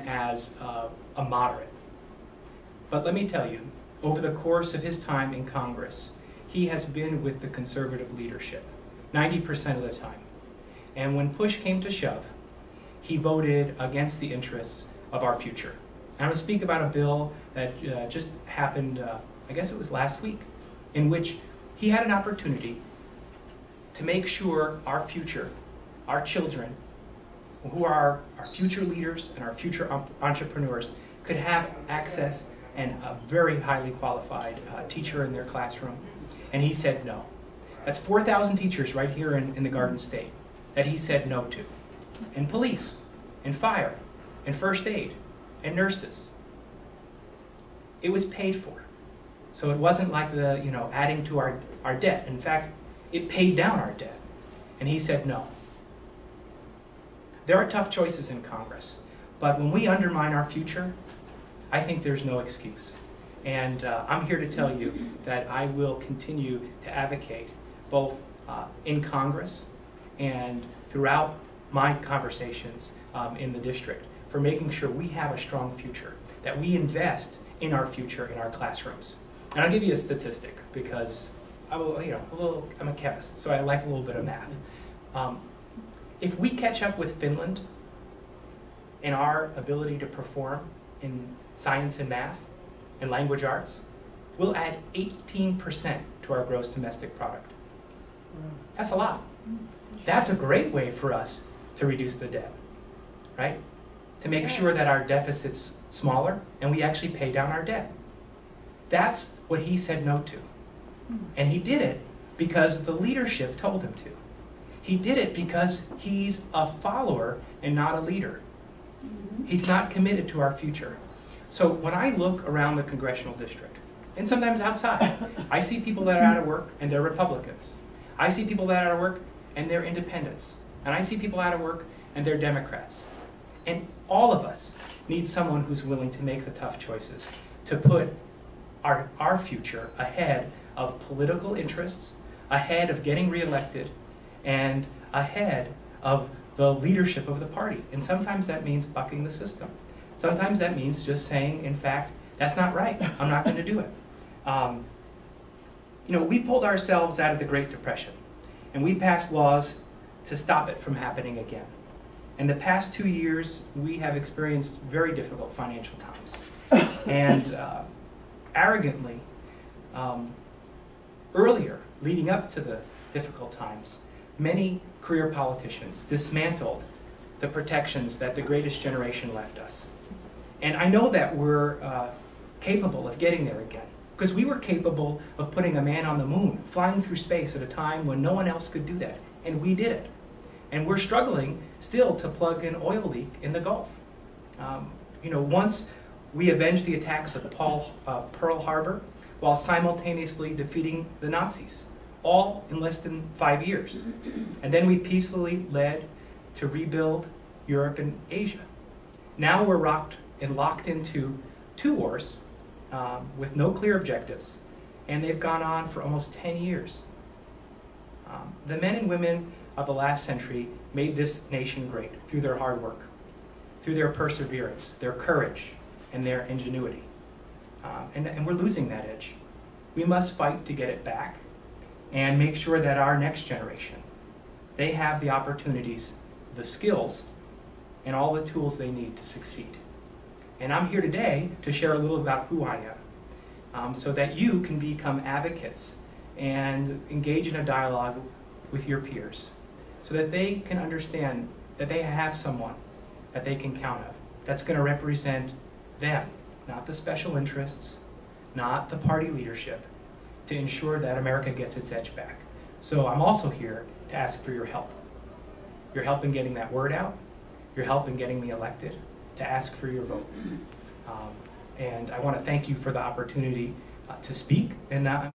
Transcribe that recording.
ran as a moderate. But let me tell you, over the course of his time in Congress, he has been with the conservative leadership 90% of the time. And when push came to shove, he voted against the interests of our future. I'm going to speak about a bill that just happened, I guess it was last week, in which he had an opportunity to make sure our future, our children, who are our future leaders and our future entrepreneurs, could have access and a very highly qualified teacher in their classroom. And he said no. That's 4,000 teachers right here in the Garden State that he said no to. And police, and fire, and first aid, and nurses. It was paid for. So it wasn't like adding to our debt. In fact, it paid down our debt. And he said no. There are tough choices in Congress, but when we undermine our future, I think there's no excuse. And I'm here to tell you that I will continue to advocate both in Congress and throughout my conversations in the district for making sure we have a strong future, that we invest in our future in our classrooms. And I'll give you a statistic because I'm a chemist, so I like a little bit of math. If we catch up with Finland in our ability to perform in science and math and language arts, we'll add 18% to our gross domestic product. That's a lot. That's a great way for us to reduce the debt, right? To make sure that our deficit's smaller and we actually pay down our debt. That's what he said no to. And he did it because the leadership told him to. He did it because he's a follower and not a leader. He's not committed to our future. So when I look around the congressional district, and sometimes outside, I see people that are out of work and they're Republicans. I see people that are out of work and they're independents. And I see people out of work and they're Democrats. And all of us need someone who's willing to make the tough choices, to put our future ahead of political interests, ahead of getting reelected, and ahead of the leadership of the party. And sometimes that means bucking the system. Sometimes that means just saying, in fact, that's not right. I'm not going to do it. We pulled ourselves out of the Great Depression, and we passed laws to stop it from happening again. In the past 2 years, we have experienced very difficult financial times. And arrogantly, earlier, leading up to the difficult times, many career politicians dismantled the protections that the greatest generation left us. And I know that we're capable of getting there again, because we were capable of putting a man on the moon, flying through space at a time when no one else could do that, and we did it. And we're struggling still to plug an oil leak in the Gulf. Once we avenged the attacks of Pearl Harbor while simultaneously defeating the Nazis, all in less than 5 years. And then we peacefully led to rebuild Europe and Asia. Now we're locked into 2 wars with no clear objectives, and they've gone on for almost 10 years. The men and women of the last century made this nation great through their hard work, through their perseverance, their courage, and their ingenuity. And we're losing that edge. We must fight to get it back and make sure that our next generation, they have the opportunities, the skills, and all the tools they need to succeed. And I'm here today to share a little about who I am, so that you can become advocates and engage in a dialogue with your peers, so that they can understand that they have someone that they can count on, that's going to represent them, not the special interests, not the party leadership, to ensure that America gets its edge back. So I'm also here to ask for your help. Your help in getting that word out, your help in getting me elected, to ask for your vote. And I want to thank you for the opportunity to speak. And now